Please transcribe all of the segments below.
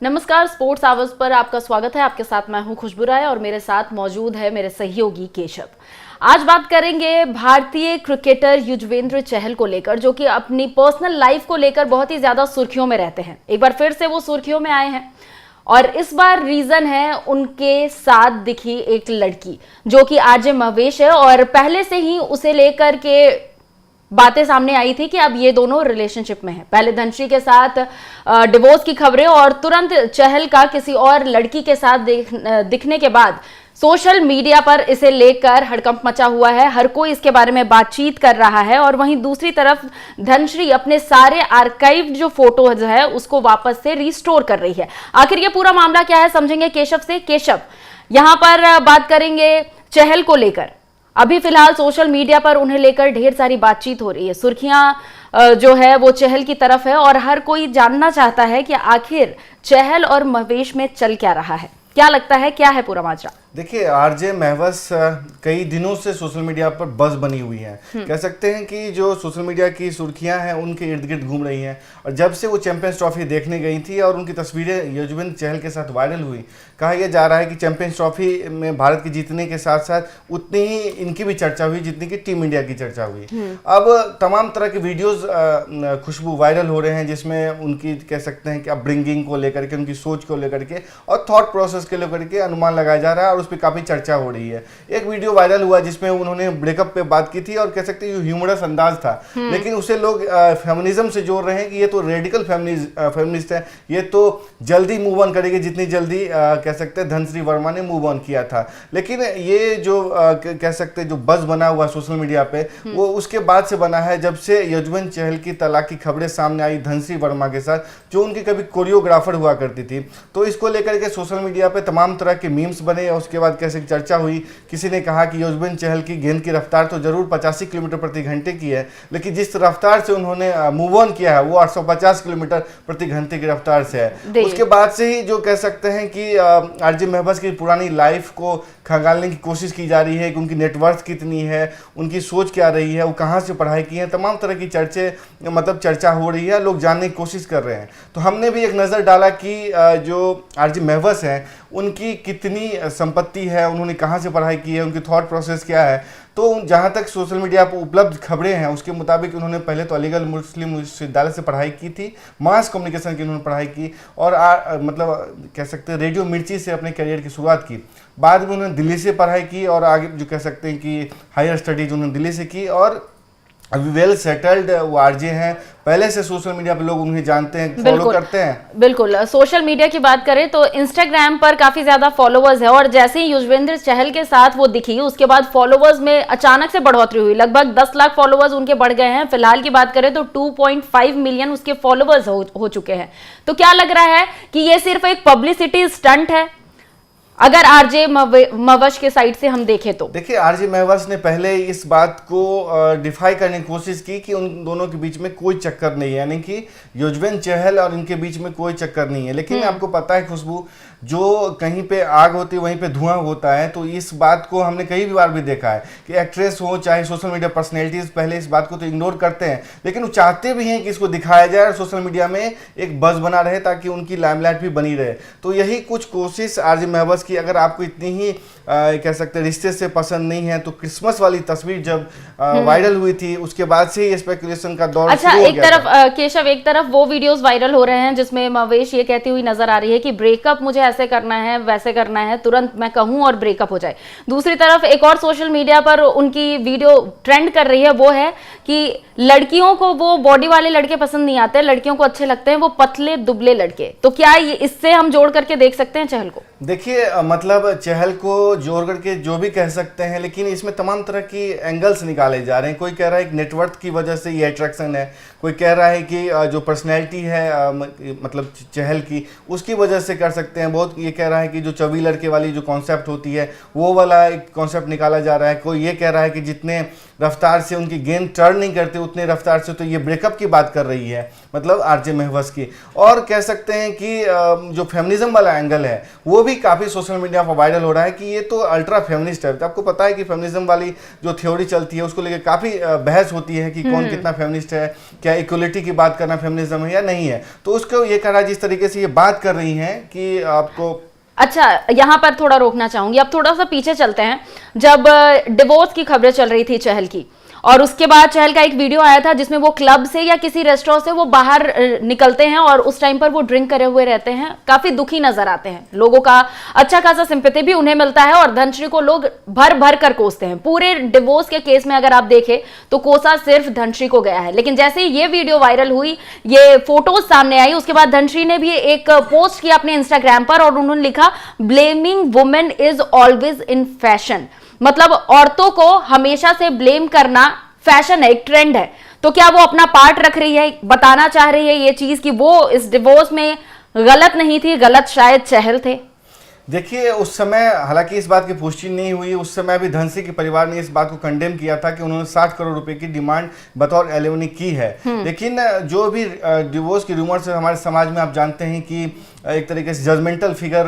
नमस्कार, sports hours per आपका स्वागत है। आपके साथ मैं हूं खुशबू राय और मेरे साथ मौजूद है मेरे सहयोगी केशव। आज बात करेंगे भारतीय क्रिकेटर युजवेंद्र चहल को लेकर, जो कि अपनी पर्सनल लाइफ को लेकर बहुत ही ज्यादा सुर्खियों में रहते हैं। एक बार फिर से वो सुर्खियों में आए हैं और इस बार रीजन है उनके साथ दिखी एक लड़की जो कि आरजे महेश है और पहले से ही उसे लेकर के बातें सामने आई थी कि अब ये दोनों रिलेशनशिप में हैं। पहले धनश्री के साथ डिवोर्स की खबरें और तुरंत चहल का किसी और लड़की के साथ दिखने के बाद सोशल मीडिया पर इसे लेकर हड़कंप मचा हुआ है। हर कोई इसके बारे में बातचीत कर रहा है और वहीं दूसरी तरफ धनश्री अपने सारे आर्काइव जो फोटोज है उसको वापस से रिस्टोर कर रही है। आखिर ये पूरा मामला क्या है, समझेंगे केशव से। केशव, यहां पर बात करेंगे चहल को लेकर। अभी फिलहाल सोशल मीडिया पर उन्हें लेकर ढेर सारी बातचीत हो रही है। सुर्खियां जो है वो चहल की तरफ है और हर कोई जानना चाहता है कि आखिर चहल और महेश में चल क्या रहा है। क्या लगता है, क्या है पूरा माजरा? देखिए, आरजे महवस कई दिनों से सोशल मीडिया पर बज़ बनी हुई है। कह सकते हैं कि जो सोशल मीडिया की सुर्खियां हैं उनके इर्द गिर्द घूम रही हैं। और जब से वो चैंपियंस ट्रॉफी देखने गई थी और उनकी तस्वीरें युजवेंद्र चहल के साथ वायरल हुई, कहा यह जा रहा है कि चैंपियंस ट्रॉफी में भारत के जीतने के साथ साथ उतनी ही इनकी भी चर्चा हुई जितनी कि टीम इंडिया की चर्चा हुई। अब तमाम तरह के वीडियोज खुशबू वायरल हो रहे हैं जिसमें उनकी कह सकते हैं कि अपब्रिंगिंग को लेकर के, उनकी सोच को लेकर के और थॉट प्रोसेस के लेकर के अनुमान लगाया जा रहा है और उस पर काफी चर्चा हो रही है। एक वीडियो वायरल हुआ जिसमें उन्होंने ब्रेकअप पे बात की थी और कह सकते हैं ह्यूमरस अंदाज था, लेकिन उसे लोग फेमिनिज्म से जोड़ रहे हैं कि ये तो रेडिकल फेमिनिस्ट है, ये तो जल्दी मूव ऑन करेगी जितनी जल्दी कह सकते हैं धनश्री वर्मा ने मूव ऑन किया था। लेकिन ये जो कह सकते हैं जो बज़ बना हुआ सोशल मीडिया पे, वो उसके बाद से बना है जब से युजवेंद्र चहल की तलाक की खबरें सामने आई धनश्री वर्मा के साथ, जो उनकी कभी कोरियोग्राफर हुआ करती थी। तो इसको लेकर के सोशल मीडिया पे तमाम तरह के मीम्स बने और उसके बाद कैसे चर्चा हुई। किसी ने कहा कि युजवेंद्र चहल की गेंद की रफ्तार तो जरूर 85 किलोमीटर प्रति घंटे की है, लेकिन जिस रफ्तार से उन्होंने मूव ऑन किया है वो 850 किलोमीटर प्रति घंटे की रफ्तार से है। उसके बाद से ही जो कह सकते हैं कि आरजे महबस की पुरानी लाइफ को खंगालने की कोशिश की जा रही है कि उनकी नेटवर्थ कितनी है, उनकी सोच क्या रही है, वो कहाँ से पढ़ाई की है, तमाम तरह की चर्चा हो रही है, लोग जानने की कोशिश कर रहे हैं। तो हमने भी एक नज़र डाला कि जो आरजे महबस हैं उनकी कितनी संपत्ति है, उन्होंने कहाँ से पढ़ाई की है, उनकी थॉट प्रोसेस क्या है। तो जहाँ तक सोशल मीडिया पर उपलब्ध खबरें हैं उसके मुताबिक उन्होंने पहले तो अलीगढ़ मुस्लिम विश्वविद्यालय से पढ़ाई की थी, मास कम्युनिकेशन की उन्होंने पढ़ाई की और मतलब कह सकते हैं रेडियो मिर्ची से अपने करियर की शुरुआत की। बाद में उन्होंने दिल्ली से पढ़ाई की और आगे जो कह सकते हैं कि हायर स्टडीज उन्होंने दिल्ली से की और अभी वेल सेटल्ड वो आरजे हैं। पहले से सोशल मीडिया पे लोग उन्हें जानते हैं, फॉलो करते हैं। बिल्कुल, सोशल मीडिया की बात करें तो इंस्टाग्राम पर काफी ज्यादा फॉलोअर्स है और जैसे ही युजवेंद्र चहल के साथ वो दिखी उसके बाद फॉलोअर्स में अचानक से बढ़ोतरी हुई। लगभग 10 लाख फॉलोअर्स उनके बढ़ गए हैं। फिलहाल की बात करें तो 2.5 मिलियन उसके फॉलोअर्स हो चुके हैं। तो क्या लग रहा है कि ये सिर्फ एक पब्लिसिटी स्टंट है अगर आरजे महवस के साइड से हम देखें तो? देखिए, आरजे महवस ने पहले इस बात को डिफाई करने की कोशिश की कि उन दोनों के बीच में कोई चक्कर नहीं है, यानी कि युजवेंद्र चहल और इनके बीच में कोई चक्कर नहीं है। लेकिन आपको पता है खुशबू, जो कहीं पे आग होती है वहीं पे धुआं होता है। तो इस बात को हमने कई बार भी देखा है कि एक्ट्रेस हो चाहे सोशल मीडिया पर्सनैलिटीज पहले इस बात को तो इग्नोर करते हैं, लेकिन वो चाहते भी हैं कि इसको दिखाया जाए और सोशल मीडिया में एक बज़ बना रहे ताकि उनकी लाइमलाइट भी बनी रहे। तो यही कुछ कोशिश आरजे महबस की। अगर आपको इतनी ही कह सकते हैं रिश्ते से पसंद नहीं है तो क्रिसमस वाली तस्वीर जब वायरल हुई थी उसके बाद से ही स्पेकुलेशन का दौर अच्छा, एक तरफ केशव, एक तरफ वो वीडियोस वायरल हो रहे हैं जिसमें महेश ये कहती हुई नजर आ रही है कि ब्रेकअप मुझे ऐसे करना है वैसे करना है, तुरंत मैं कहूं और ब्रेकअप हो जाए। दूसरी तरफ एक और सोशल मीडिया पर उनकी वीडियो ट्रेंड कर रही है, वो है कि लड़कियों को वो बॉडी वाले लड़के पसंद नहीं आते, लड़कियों को अच्छे लगते हैं वो पतले दुबले लड़के। तो क्या इससे हम जोड़ करके देख सकते हैं चहल को? देखिए, मतलब चहल को जोड़ करके जो भी कह सकते हैं, लेकिन इसमें तमाम तरह की एंगल्स निकाले जा रहे हैं। कोई कह रहा है कि नेटवर्थ की वजह से ये अट्रैक्शन है, कोई कह रहा है कि जो पर्सनैलिटी है मतलब चहल की उसकी वजह से कर सकते हैं। बहुत ये कह रहा है कि जो चौबी लड़के वाली जो कॉन्सेप्ट होती है वो वाला एक कॉन्सेप्ट निकाला जा रहा है। कोई ये कह रहा है कि जितने रफ्तार से उनकी गेंद टर्न नहीं करते उतने रफ्तार से तो ये ब्रेकअप की बात कर रही है, मतलब आरजे महवस की। और कह सकते हैं कि जो फेमिनिज्म वाला एंगल है वो भी काफ़ी सोशल मीडिया पर वायरल हो रहा है कि ये तो अल्ट्रा फेमिनिस्ट है। तो आपको पता है कि फेमिनिज्म वाली जो थ्योरी चलती है उसको लेकर काफी बहस होती है कि कौन कितना फेमिनिस्ट है, क्या इक्वलिटी की बात करना फेमिनिज्म है या नहीं है। तो उसको ये कह रहा है, जिस तरीके से ये बात कर रही हैं कि आपको अच्छा, यहाँ पर थोड़ा रोकना चाहूंगी। अब थोड़ा सा पीछे चलते हैं। जब डिवोर्स की खबरें चल रही थी चहल की, और उसके बाद चहल का एक वीडियो आया था जिसमें वो क्लब से या किसी रेस्टोरेंट से वो बाहर निकलते हैं और उस टाइम पर वो ड्रिंक करे हुए रहते हैं, काफी दुखी नजर आते हैं। लोगों का अच्छा खासा सिंपैथी भी उन्हें मिलता है और धनश्री को लोग भर भर कर कोसते हैं। पूरे डिवोर्स के केस में अगर आप देखें तो कोसा सिर्फ धनश्री को गया है, लेकिन जैसे ही ये वीडियो वायरल हुई, ये फोटोज सामने आई, उसके बाद धनश्री ने भी एक पोस्ट किया अपने इंस्टाग्राम पर और उन्होंने लिखा, blaming women is always in fashion. मतलब औरतों को हमेशा से ब्लेम करना फैशन है, एक ट्रेंड है। तो क्या वो अपना पार्ट रख रही है, बताना चाह रही है ये चीज कि वो इस डिवोर्स में गलत नहीं थी, गलत शायद चहल थे? देखिए, उस समय हालांकि इस बात की पुष्टि नहीं हुई, उस समय भी धनश्री के परिवार ने इस बात को कंडेम किया था कि उन्होंने 60 करोड़ रुपए की डिमांड बतौर एलिमनी की है। लेकिन जो भी डिवोर्स की रूमर्स हमारे समाज में, आप जानते हैं कि एक तरीके से जजमेंटल फिगर,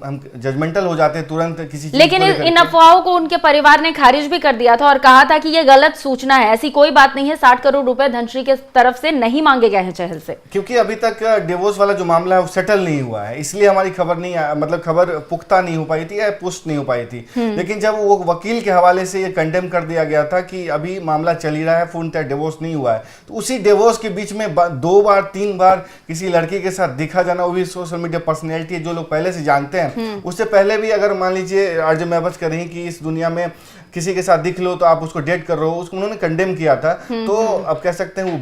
हम जजमेंटल हो जाते हैं तुरंत किसी चीज लेकिन इन अफवाहों को उनके परिवार ने खारिज भी कर दिया था और कहा था कि ये गलत सूचना है, ऐसी कोई बात नहीं है। 60 करोड़ रुपए धनश्री के तरफ से नहीं मांगे गए हैं चहल से, क्योंकि अभी तक डिवोर्स वाला जो मामला है वो सेटल नहीं हुआ है, इसलिए हमारी खबर नहीं, मतलब खबर पुख्ता नहीं हो पाई थी या पुष्ट नहीं हो पाई थी। लेकिन जब वो वकील के हवाले से ये कंडेम कर दिया गया था कि अभी मामला चल ही रहा है, पूर्णतः डिवोर्स नहीं हुआ है, तो उसी डिवोर्स के बीच में 2 बार 3 बार किसी लड़की के साथ दिखा जाना, वो भी सोशल मीडिया पर्सनैलिटी है जो लोग पहले से जानते हैं, उससे पहले भी अगर मान लीजिए आरजे महबूब कह रही कि इस दुनिया में किसी के साथ दिख लो तो आप उसको डेट कर रहे हो, उसको उन्होंने कंडेम किया था। तो अब कह सकते हैं वो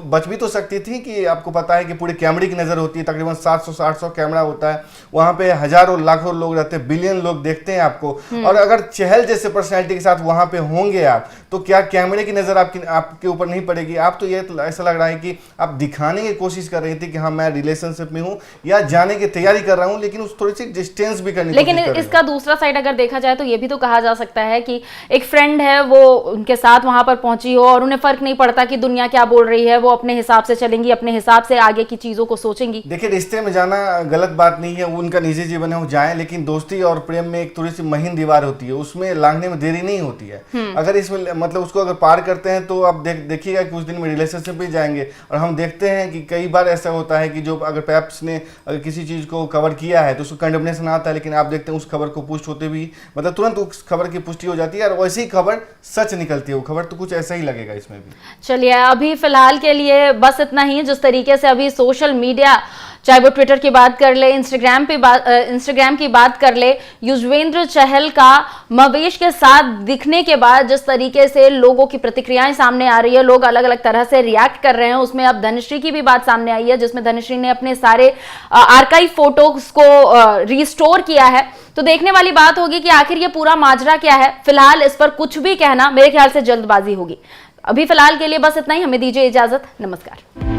बच भी तो सकती थी कि आपको पता है कि पूरे कैमरे की नजर होती है, तकरीबन 700-800 कैमरा होता है, वहां पे हजारों लाखों लोग रहते हैं, बिलियन लोग देखते हैं आपको। और अगर चहल जैसे पर्सनैलिटी के साथ वहां पे होंगे आप, तो क्या कैमरे की नजर आपके ऊपर नहीं पड़ेगी? आप तो ये ऐसा लग रहा है कि आप दिखाने की कोशिश कर रही थी कि हाँ मैं रिलेशनशिप में हूँ या जाने की तैयारी कर रहा हूँ, लेकिन उस थोड़ी सी डिस्टेंस भी करनी। लेकिन इसका दूसरा साइड अगर देखा जाए तो ये भी तो कहा जा सकता है कि एक फ्रेंड है, वो उनके साथ वहां पर पहुंची हो और उन्हें फर्क नहीं पड़ता कि दुनिया क्या बोल रही है, वो अपने हिसाब से चलेंगी, अपने हिसाब से आगे की चीजों को सोचेंगी। देखिए, रिश्ते में जाना गलत बात नहीं है, वो उनका निजी जीवन है, वो जाएं, लेकिन दोस्ती और प्रेम में एक थोड़ी सी महीन दीवार होती है, उसमें लांघने में देरी नहीं होती है। अगर इसमें मतलब उसको अगर पार करते हैं तो आप देखिएगा कि उस दिन में रिलेशनशिप भी जाएंगे। और हम देखते हैं कि कई बार ऐसा होता है कि जो अगर पैप्स ने अगर किसी चीज को कवर किया है तो उसको कंडेमनेशन आता है, लेकिन आप देखते हैं उस खबर को पुष्ट होते भी मतलब तुरंत उस खबर की पुष्टि हो जाती है और वैसी खबर सच निकलती है। वो खबर तो कुछ ऐसा ही लगेगा इसमें भी। चलिए, अभी फिलहाल के लिए बस इतना ही। जिस तरीके से अभी सोशल मीडिया, चाहे वो ट्विटर की बात कर ले, इंस्टाग्राम की बात कर ले, युजवेंद्र चहल का मवेश के साथ दिखने के बाद जिस तरीके से लोगों की प्रतिक्रियाएं सामने आ रही है, लोग अलग अलग तरह से रिएक्ट कर रहे हैं, उसमें अब धनश्री की भी बात सामने आई है जिसमें धनश्री ने अपने सारे आर्काइव फोटोज को रिस्टोर किया है। तो देखने वाली बात होगी कि आखिर ये पूरा माजरा क्या है। फिलहाल इस पर कुछ भी कहना मेरे ख्याल से जल्दबाजी होगी। अभी फिलहाल के लिए बस इतना ही। हमें दीजिए इजाजत। नमस्कार।